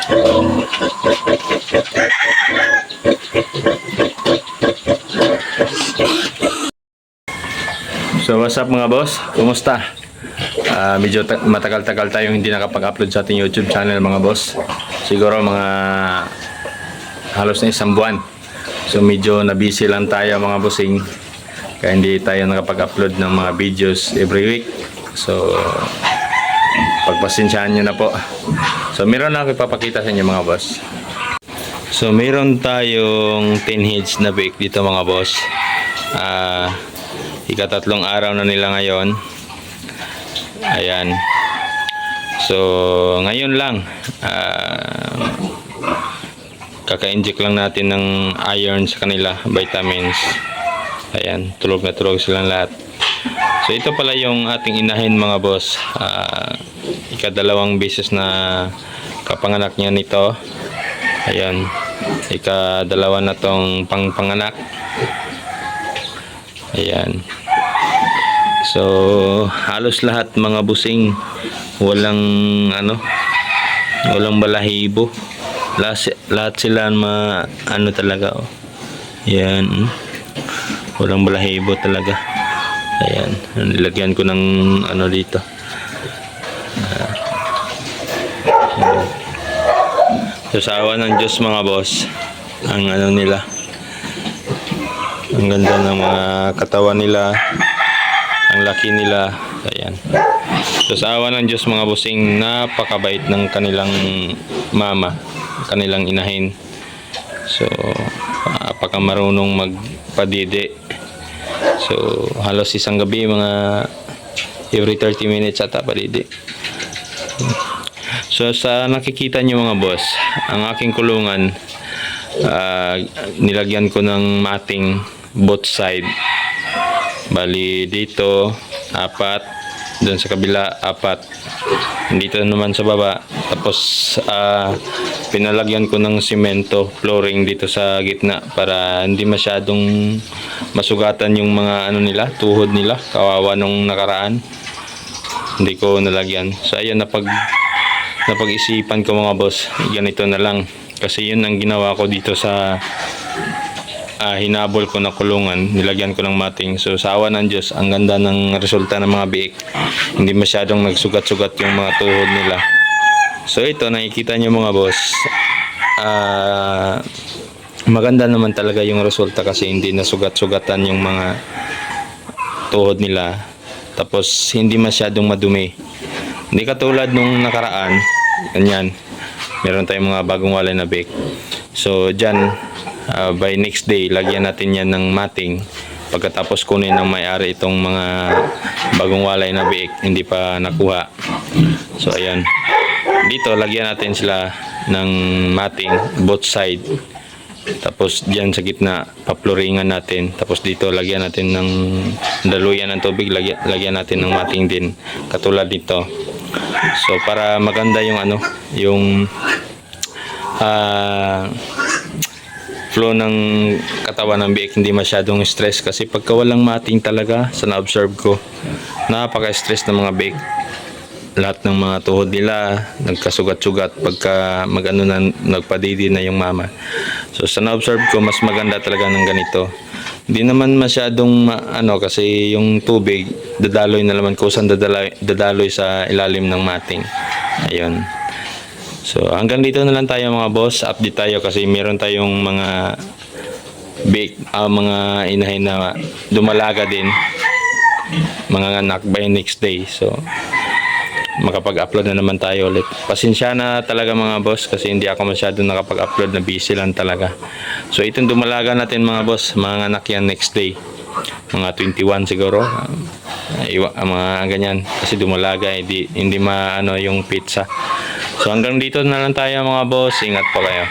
So what's up mga boss? Kumusta? Medyo matagal-tagal tayong hindi nakapag-upload sa ating YouTube channel mga boss. Siguro mga halos na isang buwan. So medyo na-busy lang tayo mga bossing. Kaya hindi tayo nakapag-upload ng mga videos every week. So pagpasensyahan nyo na po. So meron na ako ipapakita sa inyo mga boss. So meron tayong 10 heads na bake dito mga boss. Ikatatlong araw na nila ngayon. Ayan. So ngayon lang kaka-inject lang natin ng iron sa kanila, vitamins. Ayan, tulog na tulog silang lahat. So ito pala yung ating inahin mga boss. Ikadalawang beses na kapanganak niya nito. Ayan, ikadalawa na tong panganak. Ayan. So halos lahat mga busing walang walang balahibo. Lahat sila talaga oh. Ayan. Walang balahibo talaga. Ayan, nilagyan ko ng dito. So sa awa ng Diyos mga boss, ang nila, ang ganda ng mga katawan nila, ang laki nila. Ayan. So sa awa ng Diyos mga bossing, napakabait ng kanilang mama, kanilang inahin. So napaka marunong magpadide. So halos isang gabi mga every 30 minutes ata padide. So sa nakikita nyo mga boss, ang aking kulungan, nilagyan ko ng mating both side. Bali dito 4, doon sa kabila 4, dito naman sa baba. Tapos pinalagyan ko ng simento flooring dito sa gitna para hindi masyadong masugatan yung mga nila, tuhod nila. Kawawa nung nakaraan, hindi ko nalagyan. So ayun, napag-isipan ko mga boss, ganito na lang. Kasi yun ang ginawa ko dito sa hinabol ko na kulungan, nilagyan ko ng mating. So sa awa ng Diyos, ang ganda ng resulta ng mga biik. Hindi masyadong nagsugat-sugat yung mga tuhod nila. So ito, nakikita nyo mga boss, maganda naman talaga yung resulta kasi hindi nasugat-sugatan yung mga tuhod nila. Tapos hindi masyadong madumi. Hindi katulad nung nakaraan, ganyan. Meron tayong mga bagong walay na bake. So dyan, by next day, lagyan natin yan ng mating. Pagkatapos kunin ng may-ari itong mga bagong walay na bake, hindi pa nakuha. So ayan. Dito, lagyan natin sila ng mating, both side. Tapos dyan sa gitna, paploringan natin. Tapos dito, lagyan natin ng daluyan ng tubig, lagyan natin ng mating din. Katulad dito. So para maganda yung yung flow ng katawan ng biik, hindi masyadong stress. Kasi pagka walang mating talaga, sa na-observe ko, napaka-stress ng mga biik. Lahat ng mga tuhod nila nagkasugat-sugat pagka nagpadidi na yung mama. So sa na-observe ko, mas maganda talaga ng ganito. Hindi naman masyadong kasi yung tubig dadaloy na naman, kusang dadaloy sa ilalim ng mating. Ayun. So hanggang dito na lang tayo mga boss. Update tayo kasi meron tayong mga mga inahin na dumalaga din, mga anak by next day. So makapag-upload na naman tayo ulit. Pasensya na talaga mga boss kasi hindi ako masyadong nakapag-upload, na busy lang talaga. So itong dumalaga natin mga boss, mga anak yan next day, mga 21 siguro, mga ganyan, kasi dumalaga, hindi yung pizza. So hanggang dito na lang tayo mga boss. Ingat po kayo.